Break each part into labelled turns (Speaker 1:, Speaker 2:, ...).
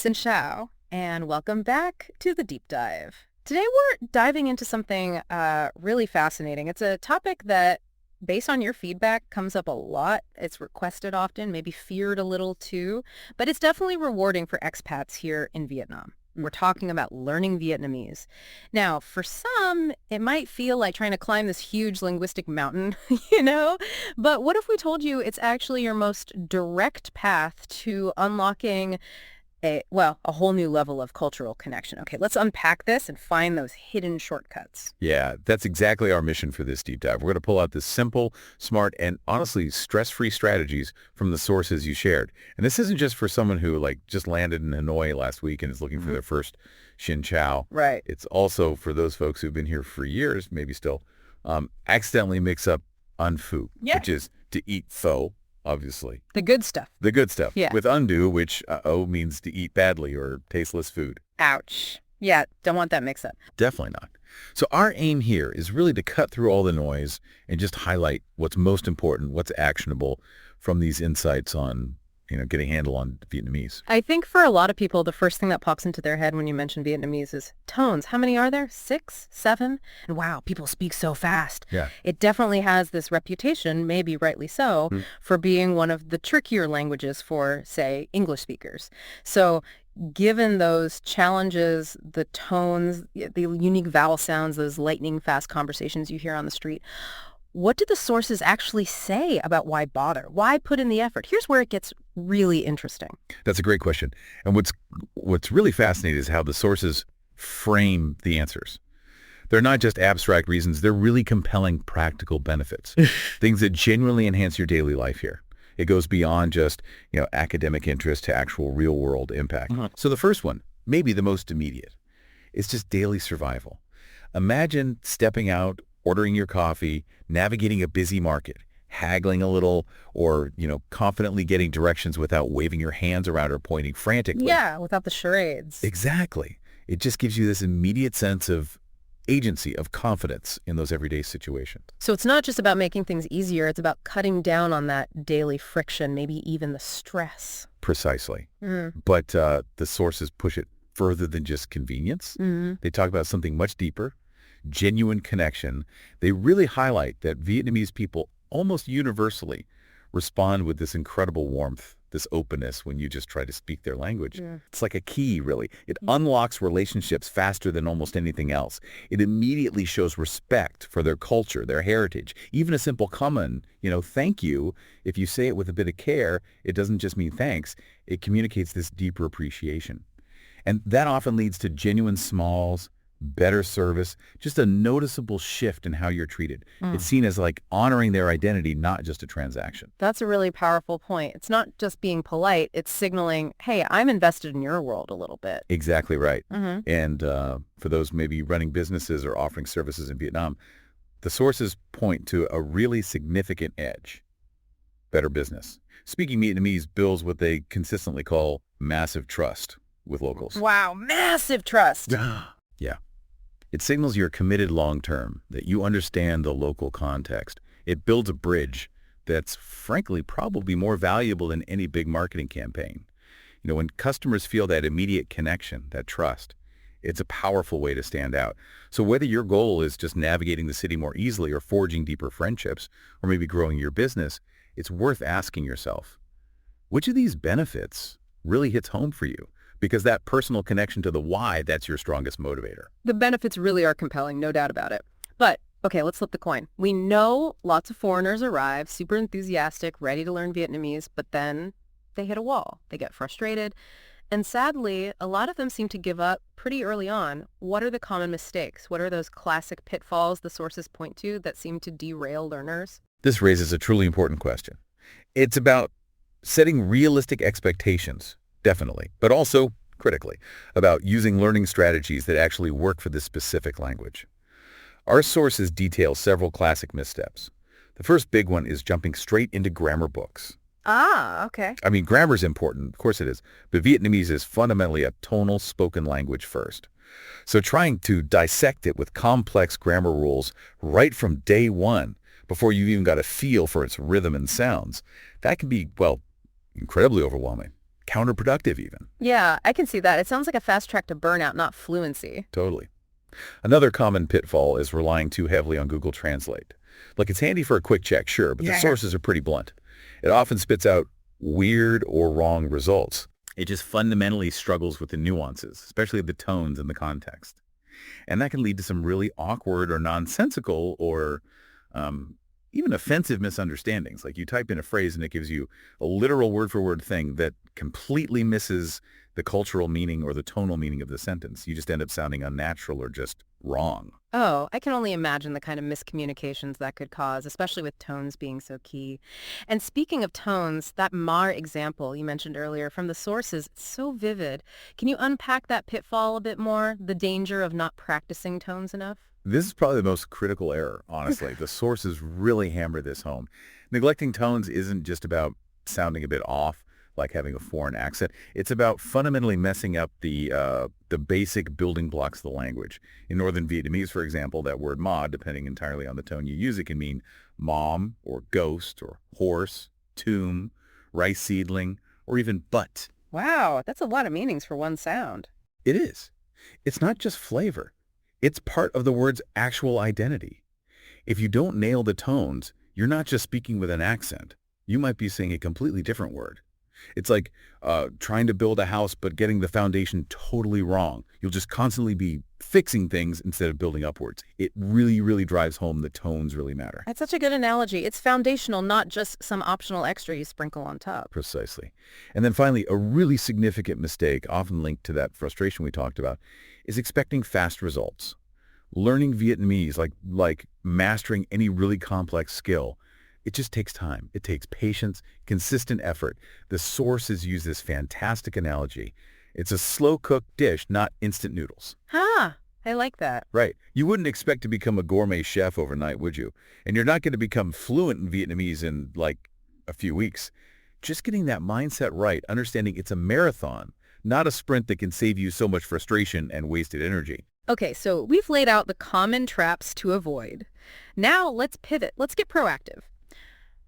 Speaker 1: Chào, and welcome back to the deep dive. Today we're diving into something really fascinating. It's a topic that, based on your feedback, comes up a lot. It's requested often, maybe feared a little too, but it's definitely rewarding for expats here in Vietnam. We're talking about learning Vietnamese. Now, for some, it might feel like trying to climb this huge linguistic mountain, you know? But what if we told you it's actually your most direct path to unlocking a whole new level of cultural connection. Okay, let's unpack this and find those hidden shortcuts.
Speaker 2: Yeah, that's exactly our mission for this deep dive. We're going to pull out the simple, smart, and honestly stress-free strategies from the sources you shared. And this isn't just for someone who just landed in Hanoi last week and is looking for their first Xin Chao.
Speaker 1: Right.
Speaker 2: It's also for those folks who've been here for years, maybe still, accidentally mix up un phu, which is to eat pho, obviously.
Speaker 1: The good stuff.
Speaker 2: The good stuff.
Speaker 1: Yeah.
Speaker 2: With undo, which means to eat badly or tasteless food.
Speaker 1: Ouch. Yeah, don't want that mix up.
Speaker 2: Definitely not. So our aim here is really to cut through all the noise and just highlight what's most important, what's actionable from these insights on, getting a handle on Vietnamese.
Speaker 1: I think for a lot of people, the first thing that pops into their head when you mention Vietnamese is tones. How many are there? 6, 7? And wow, people speak so fast.
Speaker 2: Yeah.
Speaker 1: It definitely has this reputation, maybe rightly so, for being one of the trickier languages for, say, English speakers. So given those challenges, the tones, the unique vowel sounds, those lightning fast conversations you hear on the street, what do the sources actually say about why bother? Why put in the effort? Here's where it gets really interesting.
Speaker 2: That's a great question. And what's really fascinating is how the sources frame the answers. They're not just abstract reasons. They're really compelling practical benefits, things that genuinely enhance your daily life here. It goes beyond just, academic interest to actual real-world impact. So the first one, maybe the most immediate, is just daily survival. Imagine stepping out, ordering your coffee, navigating a busy market, haggling a little, or, confidently getting directions without waving your hands around or pointing frantically.
Speaker 1: Yeah, without the charades.
Speaker 2: Exactly. It just gives you this immediate sense of agency, of confidence in those everyday situations.
Speaker 1: So it's not just about making things easier. It's about cutting down on that daily friction, maybe even the stress.
Speaker 2: Precisely. But the sources push it further than just convenience. They talk about something much deeper, genuine connection. They really highlight that Vietnamese people almost universally respond with this incredible warmth, this openness when you just try to speak their language. It's like a key, really. It unlocks relationships faster than almost anything else. It immediately shows respect for their culture, their heritage. Even a simple common, thank you, if you say it with a bit of care, it doesn't just mean thanks. It communicates this deeper appreciation. And that often leads to genuine smiles, better service, just a noticeable shift in how you're treated. It's seen as honoring their identity, not just a transaction.
Speaker 1: That's a really powerful point. It's not just being polite. It's signaling, hey, I'm invested in your world a little bit.
Speaker 2: Exactly right. And for those maybe running businesses or offering services in Vietnam, the sources point to a really significant edge: better business. Speaking Vietnamese builds what they consistently call massive trust with locals.
Speaker 1: Wow, massive trust.
Speaker 2: Yeah. It signals you're committed long-term, that you understand the local context. It builds a bridge that's, frankly, probably more valuable than any big marketing campaign. When customers feel that immediate connection, that trust, it's a powerful way to stand out. So whether your goal is just navigating the city more easily or forging deeper friendships, or maybe growing your business, it's worth asking yourself, which of these benefits really hits home for you? Because that personal connection to the why, that's your strongest motivator.
Speaker 1: The benefits really are compelling, no doubt about it. But, okay, let's flip the coin. We know lots of foreigners arrive, super enthusiastic, ready to learn Vietnamese, but then they hit a wall. They get frustrated. And sadly, a lot of them seem to give up pretty early on. What are the common mistakes? What are those classic pitfalls the sources point to that seem to derail learners?
Speaker 2: This raises a truly important question. It's about setting realistic expectations, definitely, but also critically, about using learning strategies that actually work for this specific language. Our sources detail several classic missteps. The first big one is jumping straight into grammar books.
Speaker 1: Ah, okay.
Speaker 2: I mean, grammar is important, of course it is, but Vietnamese is fundamentally a tonal spoken language first. So trying to dissect it with complex grammar rules right from day one, before you've even got a feel for its rhythm and sounds, that can be, incredibly overwhelming. counterproductive even.
Speaker 1: Yeah, I can see that. It sounds like a fast track to burnout, not fluency.
Speaker 2: Totally. Another common pitfall is relying too heavily on Google Translate. Like, it's handy for a quick check, sure, but the sources are pretty blunt. It often spits out weird or wrong results. It just fundamentally struggles with the nuances, especially the tones and the context. And that can lead to some really awkward or nonsensical or even offensive misunderstandings. Like, you type in a phrase and it gives you a literal word-for-word thing that completely misses the cultural meaning or the tonal meaning of the sentence. You just end up sounding unnatural or just wrong.
Speaker 1: Oh, I can only imagine the kind of miscommunications that could cause, especially with tones being so key. And speaking of tones, that Mar example you mentioned earlier from the sources, it's so vivid. Can you unpack that pitfall a bit more? The danger of not practicing tones enough?
Speaker 2: This is probably the most critical error, honestly. The sources really hammer this home. Neglecting tones isn't just about sounding a bit off, like having a foreign accent. It's about fundamentally messing up the basic building blocks of the language. In Northern Vietnamese, for example, that word ma, depending entirely on the tone you use, it can mean mom or ghost or horse, tomb, rice seedling, or even butt.
Speaker 1: Wow, that's a lot of meanings for one sound.
Speaker 2: It is. It's not just flavor. It's part of the word's actual identity. If you don't nail the tones, you're not just speaking with an accent. You might be saying a completely different word. It's like trying to build a house but getting the foundation totally wrong. You'll just constantly be fixing things instead of building upwards. It really, really drives home the tones really matter.
Speaker 1: That's such a good analogy. It's foundational, not just some optional extra you sprinkle on top.
Speaker 2: Precisely. And then finally, a really significant mistake, often linked to that frustration we talked about, is expecting fast results. Learning Vietnamese, like mastering any really complex skill, it just takes time. It takes patience, consistent effort. The sources use this fantastic analogy. It's a slow-cooked dish, not instant noodles.
Speaker 1: Huh, I like that.
Speaker 2: Right. You wouldn't expect to become a gourmet chef overnight, would you? And you're not going to become fluent in Vietnamese in, like, a few weeks. Just getting that mindset right, understanding it's a marathon, not a sprint that can save you so much frustration and wasted energy.
Speaker 1: Okay, so we've laid out the common traps to avoid. Now let's pivot. Let's get proactive.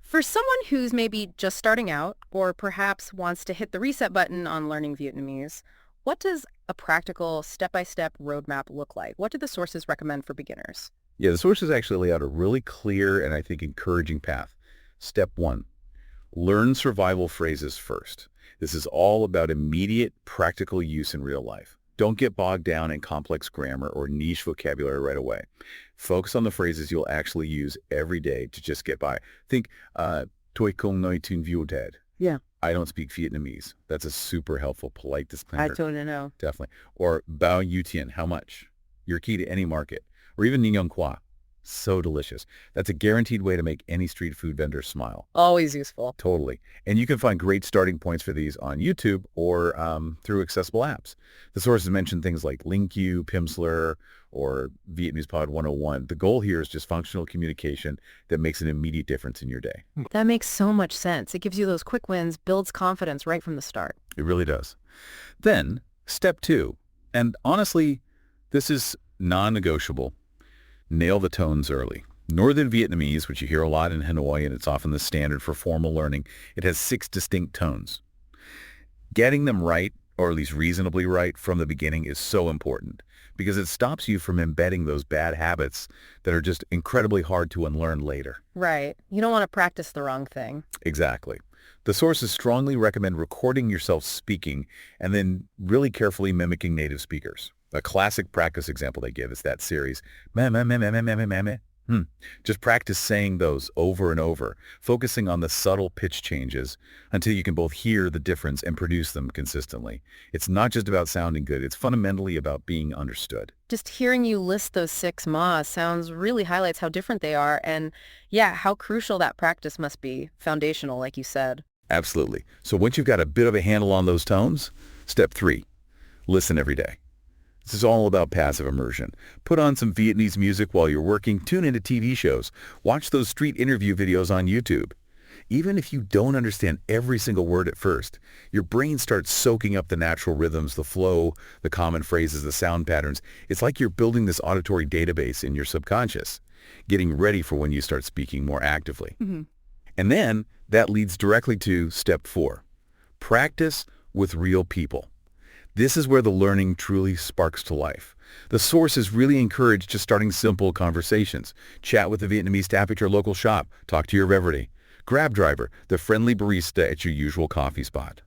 Speaker 1: For someone who's maybe just starting out or perhaps wants to hit the reset button on learning Vietnamese, what does a practical step-by-step roadmap look like? What do the sources recommend for beginners?
Speaker 2: Yeah, the sources actually lay out a really clear and I think encouraging path. Step 1, learn survival phrases first. This is all about immediate practical use in real life. Don't get bogged down in complex grammar or niche vocabulary right away. Focus on the phrases you'll actually use every day to just get by. Think, tôi không nói tiếng Việt.
Speaker 1: Yeah.
Speaker 2: I don't speak Vietnamese. That's a super helpful, polite disclaimer.
Speaker 1: I totally know.
Speaker 2: Definitely. Or bao yu tien, how much? You're key to any market. Or even Ninh Yong Qua. So delicious. That's a guaranteed way to make any street food vendor smile.
Speaker 1: Always useful.
Speaker 2: Totally. And you can find great starting points for these on YouTube or through accessible apps. The sources mention things like LingQ, Pimsleur, or Vietnamese Pod 101. The goal here is just functional communication that makes an immediate difference in your day.
Speaker 1: That makes so much sense. It gives you those quick wins, builds confidence right from the start.
Speaker 2: It really does. Then, step 2. And honestly, this is non-negotiable. Nail the tones early. Northern Vietnamese, which you hear a lot in Hanoi, and it's often the standard for formal learning, it has 6 distinct tones. Getting them right, or at least reasonably right, from the beginning is so important because it stops you from embedding those bad habits that are just incredibly hard to unlearn later.
Speaker 1: Right. You don't want to practice the wrong thing.
Speaker 2: Exactly. The sources strongly recommend recording yourself speaking and then really carefully mimicking native speakers. A classic practice example they give is that series, meh, meh, meh, meh, meh, meh, meh, meh. Just practice saying those over and over, focusing on the subtle pitch changes until you can both hear the difference and produce them consistently. It's not just about sounding good. It's fundamentally about being understood.
Speaker 1: Just hearing you list those 6 mas sounds really highlights how different they are and, yeah, how crucial that practice must be. Foundational, like you said.
Speaker 2: Absolutely. So once you've got a bit of a handle on those tones, step 3, listen every day. This is all about passive immersion. Put on some Vietnamese music while you're working, tune into TV shows, watch those street interview videos on YouTube. Even if you don't understand every single word at first, your brain starts soaking up the natural rhythms, the flow, the common phrases, the sound patterns. It's like you're building this auditory database in your subconscious, getting ready for when you start speaking more actively. And then that leads directly to step 4. Practice with real people. This is where the learning truly sparks to life. The sources really encourage just starting simple conversations. Chat with the Vietnamese staff at your local shop. Talk to your reverdy. Grab driver, the friendly barista at your usual coffee spot.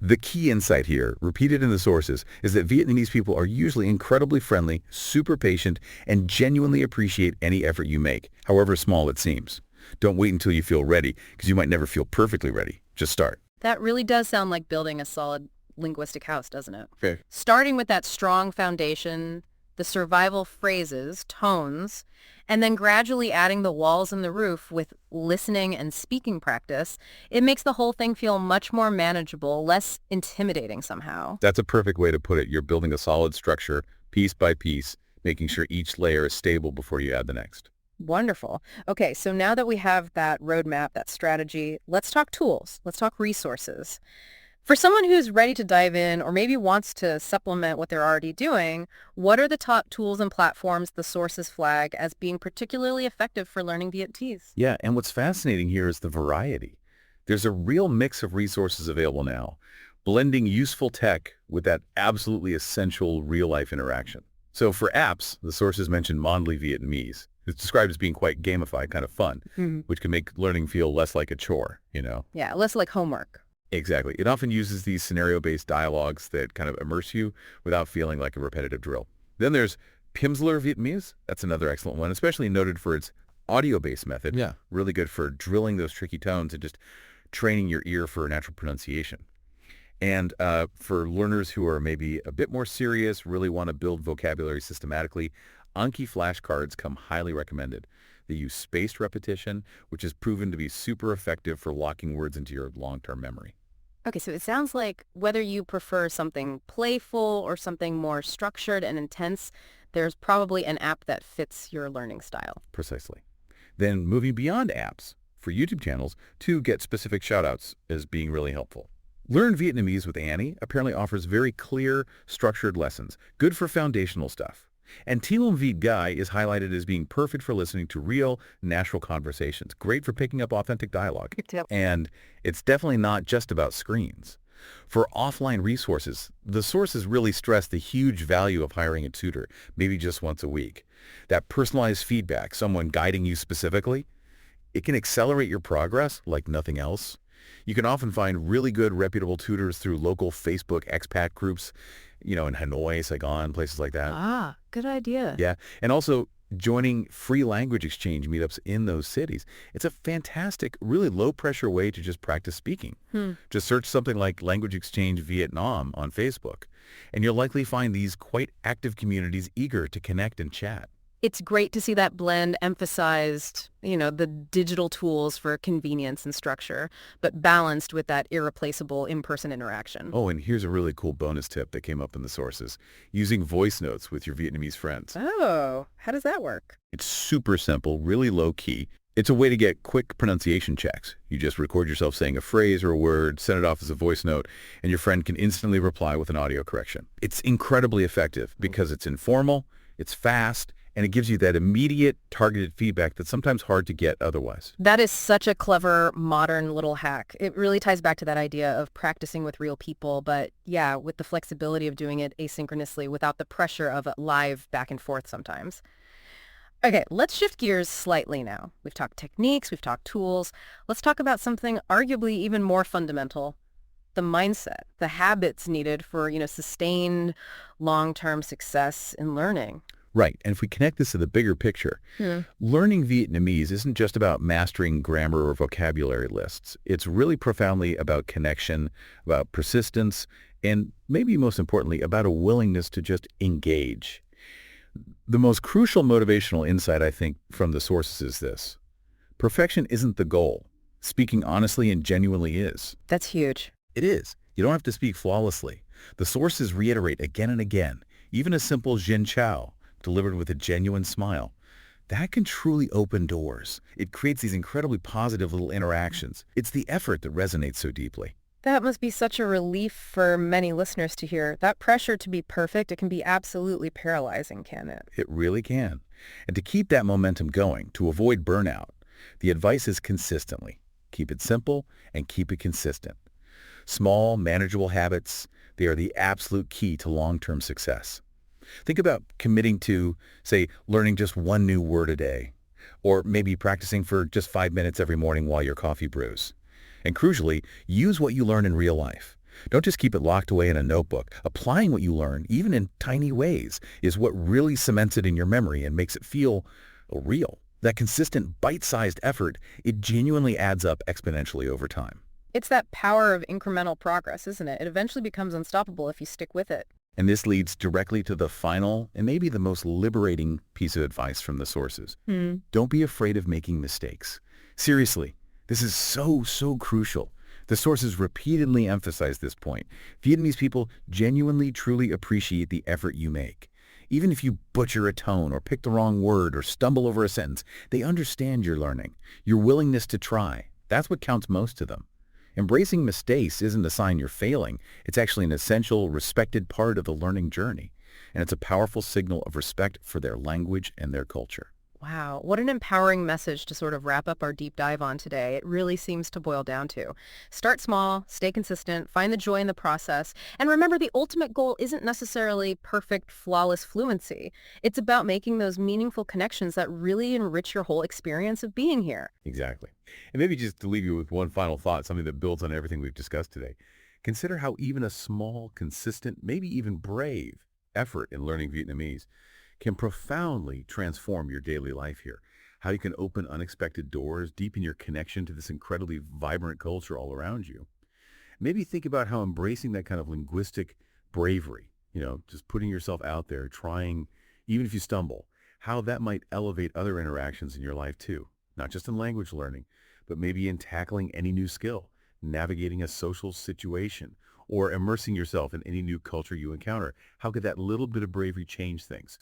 Speaker 2: The key insight here, repeated in the sources, is that Vietnamese people are usually incredibly friendly, super patient, and genuinely appreciate any effort you make, however small it seems. Don't wait until you feel ready, because you might never feel perfectly ready. Just start.
Speaker 1: That really does sound like building a solid linguistic house, doesn't it?
Speaker 2: Okay.
Speaker 1: Starting with that strong foundation, the survival phrases, tones, and then gradually adding the walls and the roof with listening and speaking practice, it makes the whole thing feel much more manageable, less intimidating somehow.
Speaker 2: That's a perfect way to put it. You're building a solid structure, piece by piece, making sure each layer is stable before you add the next.
Speaker 1: Wonderful. Okay, so now that we have that roadmap, that strategy, let's talk tools. Let's talk resources. For someone who's ready to dive in or maybe wants to supplement what they're already doing, what are the top tools and platforms the sources flag as being particularly effective for learning Vietnamese?
Speaker 2: Yeah, and what's fascinating here is the variety. There's a real mix of resources available now, blending useful tech with that absolutely essential real-life interaction. So for apps, the sources mentioned Mondly Vietnamese. It's described as being quite gamified, kind of fun, which can make learning feel less like a chore, you know?
Speaker 1: Yeah, less like homework.
Speaker 2: Exactly. It often uses these scenario-based dialogues that kind of immerse you without feeling like a repetitive drill. Then there's Pimsleur Vietnamese. That's another excellent one, especially noted for its audio-based method.
Speaker 3: Yeah.
Speaker 2: Really good for drilling those tricky tones and just training your ear for natural pronunciation. And for learners who are maybe a bit more serious, really want to build vocabulary systematically, Anki flashcards come highly recommended. They use spaced repetition, which is proven to be super effective for locking words into your long-term memory.
Speaker 1: Okay, so it sounds like whether you prefer something playful or something more structured and intense, there's probably an app that fits your learning style.
Speaker 2: Precisely. Then moving beyond apps, for YouTube channels, to get specific shout-outs is being really helpful. Learn Vietnamese with Annie apparently offers very clear, structured lessons, good for foundational stuff. And Tilum Viet Guy is highlighted as being perfect for listening to real, natural conversations, great for picking up authentic dialogue. And it's definitely not just about screens. For offline resources, the sources really stress the huge value of hiring a tutor, maybe just once a week. That personalized feedback, someone guiding you specifically, it can accelerate your progress like nothing else. You can often find really good, reputable tutors through local Facebook expat groups, in Hanoi, Saigon, places like that.
Speaker 1: Ah, good idea.
Speaker 2: Yeah, and also joining free language exchange meetups in those cities. It's a fantastic, really low-pressure way to just practice speaking. Just search something like Language Exchange Vietnam on Facebook, and you'll likely find these quite active communities eager to connect and chat.
Speaker 1: It's great to see that blend emphasized, the digital tools for convenience and structure, but balanced with that irreplaceable in-person interaction.
Speaker 2: Oh, and here's a really cool bonus tip that came up in the sources. Using voice notes with your Vietnamese friends.
Speaker 1: Oh, how does that work?
Speaker 2: It's super simple, really low-key. It's a way to get quick pronunciation checks. You just record yourself saying a phrase or a word, send it off as a voice note, and your friend can instantly reply with an audio correction. It's incredibly effective because it's informal, it's fast, and it gives you that immediate, targeted feedback that's sometimes hard to get otherwise.
Speaker 1: That is such a clever, modern little hack. It really ties back to that idea of practicing with real people, but yeah, with the flexibility of doing it asynchronously without the pressure of live back and forth sometimes. Okay, let's shift gears slightly now. We've talked techniques, we've talked tools. Let's talk about something arguably even more fundamental, the mindset, the habits needed for, sustained long-term success in learning.
Speaker 2: Right, and if we connect this to the bigger picture, learning Vietnamese isn't just about mastering grammar or vocabulary lists. It's really profoundly about connection, about persistence, and maybe most importantly, about a willingness to just engage. The most crucial motivational insight, I think, from the sources is this. Perfection isn't the goal. Speaking honestly and genuinely is.
Speaker 1: That's huge.
Speaker 2: It is. You don't have to speak flawlessly. The sources reiterate again and again, even a simple Xin Chào, delivered with a genuine smile, that can truly open doors. It creates these incredibly positive little interactions. It's the effort that resonates so deeply.
Speaker 1: That must be such a relief for many listeners to hear. That pressure to be perfect, it can be absolutely paralyzing, can it?
Speaker 2: It really can. And to keep that momentum going, to avoid burnout, the advice is consistently. Keep it simple and keep it consistent. Small, manageable habits, they are the absolute key to long-term success. Think about committing to, say, learning just one new word a day, or maybe practicing for just 5 minutes every morning while your coffee brews. And crucially, use what you learn in real life. Don't just keep it locked away in a notebook. Applying what you learn, even in tiny ways, is what really cements it in your memory and makes it feel real. That consistent, bite-sized effort, it genuinely adds up exponentially over time.
Speaker 1: It's that power of incremental progress, isn't it? It eventually becomes unstoppable if you stick with it.
Speaker 2: And this leads directly to the final and maybe the most liberating piece of advice from the sources. Don't be afraid of making mistakes. Seriously, this is so crucial. The sources repeatedly emphasize this point. Vietnamese people genuinely, truly appreciate the effort you make. Even if you butcher a tone or pick the wrong word or stumble over a sentence, they understand your learning, your willingness to try. That's what counts most to them. Embracing mistakes isn't a sign you're failing. It's actually an essential, respected part of the learning journey. And it's a powerful signal of respect for their language and their culture.
Speaker 1: Wow, what an empowering message to sort of wrap up our deep dive on today. It really seems to boil down to start small, stay consistent, find the joy in the process, and remember the ultimate goal isn't necessarily perfect, flawless fluency. It's about making those meaningful connections that really enrich your whole experience of being here.
Speaker 2: Exactly. And maybe just to leave you with one final thought, something that builds on everything we've discussed today. Consider how even a small, consistent, maybe even brave effort in learning Vietnamese can profoundly transform your daily life here. How you can open unexpected doors, deepen your connection to this incredibly vibrant culture all around you. Maybe think about how embracing that kind of linguistic bravery, just putting yourself out there, trying, even if you stumble, how that might elevate other interactions in your life too. Not just in language learning, but maybe in tackling any new skill, navigating a social situation, or immersing yourself in any new culture you encounter. How could that little bit of bravery change things?